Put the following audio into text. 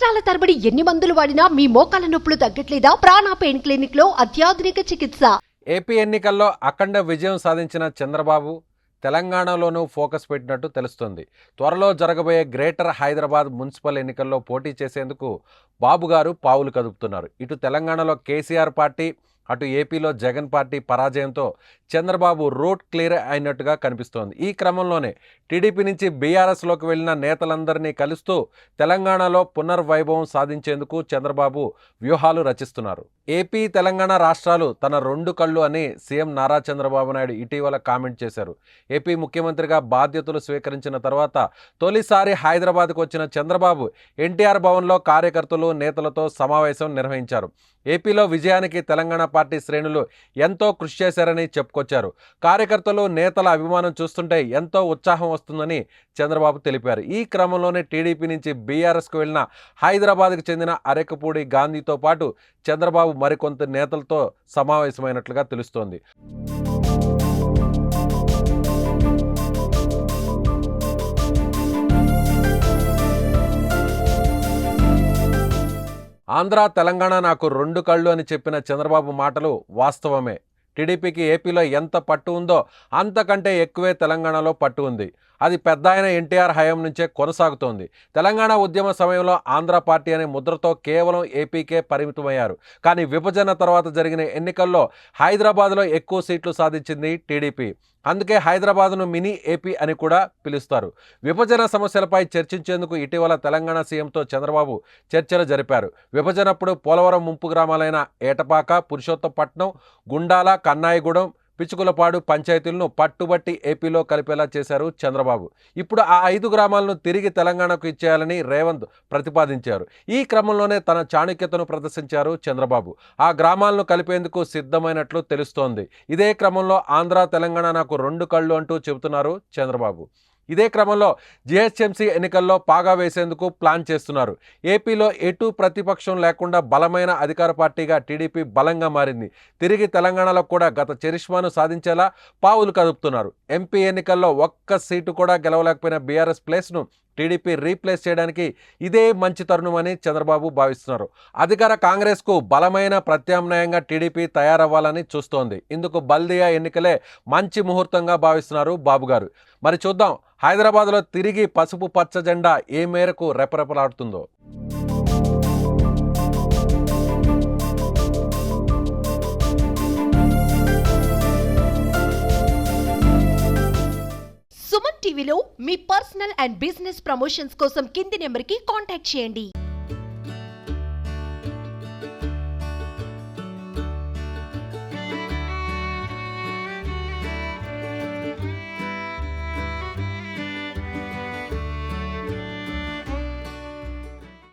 సంవత్సరాల తరబడి ఎన్ని మందులు వాడినా మీ మోకాల నొప్పులు తగ్గట్లేదా? ప్రాణ పెయిన్ క్లినిక్ లో అత్యాధునిక చికిత్స. ఏపీ ఎన్నికల్లో అఖండ విజయం సాధించిన చంద్రబాబు తెలంగాణలోనూ ఫోకస్ పెట్టినట్టు తెలుస్తుంది. త్వరలో జరగబోయే గ్రేటర్ హైదరాబాద్ మున్సిపల్ ఎన్నికల్లో పోటీ చేసేందుకు బాబు గారు పావులు కదుపుతున్నారు. ఇటు తెలంగాణలో కేసీఆర్ పార్టీ, అటు ఏపీలో జగన్ పార్టీ పరాజయంతో చంద్రబాబు రూట్ క్లియర్ అయినట్టుగా కనిపిస్తోంది. ఈ క్రమంలోనే టీడీపీ నుంచి బీఆర్ఎస్లోకి వెళ్లిన నేతలందరినీ కలుస్తూ తెలంగాణలో పునర్వైభవం సాధించేందుకు చంద్రబాబు వ్యూహాలు రచిస్తున్నారు. ఏపీ, తెలంగాణ రాష్ట్రాలు తన రెండు కళ్ళు అని సీఎం నారా చంద్రబాబు నాయుడు ఇటీవల కామెంట్ చేశారు. ఏపీ ముఖ్యమంత్రిగా బాధ్యతలు స్వీకరించిన తర్వాత తొలిసారి హైదరాబాద్కు వచ్చిన చంద్రబాబు ఎన్టీఆర్ భవన్లో కార్యకర్తలు, నేతలతో సమావేశం నిర్వహించారు. ఏపీలో విజయానికి తెలంగాణ పార్టీ శ్రేణులు ఎంతో కృషి చేశారని చెప్పుకొచ్చారు. కార్యకర్తలు, నేతల అభిమానం చూస్తుంటే ఎంతో ఉత్సాహం వస్తుందని చంద్రబాబు తెలిపారు. ఈ క్రమంలోనే టీడీపీ నుంచి బీఆర్ఎస్కు వెళ్లిన హైదరాబాద్కు చెందిన అరెకపూడి గాంధీతో పాటు చంద్రబాబు మరికొంత నేతలతో సమావేశమైనట్లుగా తెలుస్తోంది. ఆంధ్ర, తెలంగాణ నాకు రెండు కళ్ళు అని చెప్పిన చంద్రబాబు మాటలు వాస్తవమే. టీడీపీకి ఏపీలో ఎంత పట్టు ఉందో అంతకంటే ఎక్కువే తెలంగాణలో పట్టు ఉంది. అది పెద్ద ఆయన ఎన్టీఆర్ హయాం నుంచే కొనసాగుతోంది. తెలంగాణ ఉద్యమ సమయంలో ఆంధ్ర పార్టీ అనే ముద్రతో కేవలం ఏపీకే పరిమితమయ్యారు. కానీ విభజన తర్వాత జరిగిన ఎన్నికల్లో హైదరాబాద్లో ఎక్కువ సీట్లు సాధించింది టీడీపీ. అందుకే హైదరాబాద్ను మినీ ఏపీ అని కూడా పిలుస్తారు. విభజన సమస్యలపై చర్చించేందుకు ఇటీవల తెలంగాణ సీఎంతో చంద్రబాబు చర్చలు జరిపారు. విభజనప్పుడు పోలవరం ముంపు గ్రామాలైన ఏటపాక, పురుషోత్తపట్నం, గుండాల, కన్నాయిగూడెం, పిచుకులపాడు పంచాయతీలను పట్టుబట్టి ఏపీలో కలిపేలా చేశారు చంద్రబాబు. ఇప్పుడు ఆ 5 గ్రామాలను తిరిగి తెలంగాణకు ఇచ్చేయాలని రేవంత్ ప్రతిపాదించారు. ఈ క్రమంలోనే తన చాణక్యతను ప్రదర్శించారు చంద్రబాబు. ఆ గ్రామాలను కలిపేందుకు సిద్ధమైనట్లు తెలుస్తోంది. ఇదే క్రమంలో ఆంధ్ర, తెలంగాణ నాకు రెండు కళ్ళు అంటూ చెబుతున్నారు చంద్రబాబు. ఇదే క్రమంలో జీహెచ్ఎంసీ ఎన్నికల్లో పాగా వేసేందుకు ప్లాన్ చేస్తున్నారు. ఏపీలో ఎటు ప్రతిపక్షం లేకుండా బలమైన అధికార పార్టీగా టీడీపీ బలంగా మారింది. తిరిగి తెలంగాణలో కూడా గత చరిష్మాను సాధించేలా పావులు కదుపుతున్నారు. ఎంపీ ఎన్నికల్లో ఒక్క సీటు కూడా గెలవలేకపోయిన బీఆర్ఎస్ ప్లేస్ను టీడీపీ రీప్లేస్ చేయడానికి ఇదే మంచి తరుణమని చంద్రబాబు భావిస్తున్నారు. అధికార కాంగ్రెస్కు బలమైన ప్రత్యామ్నాయంగా టీడీపీ తయారవ్వాలని చూస్తోంది. ఇందుకు బల్దియా ఎన్నికలే మంచి ముహూర్తంగా భావిస్తున్నారు బాబు గారు. మరి చూద్దాం, హైదరాబాద్లో తిరిగి పసుపు పచ్చ జెండా ఏ మేరకు రెపరెపలాడుతుందో. సుమన్ టీవీలో మీ పర్సనల్ అండ్ బిజినెస్ ప్రమోషన్స్ కోసం కింది నెంబర్కి కాంటాక్ట్ చేయండి.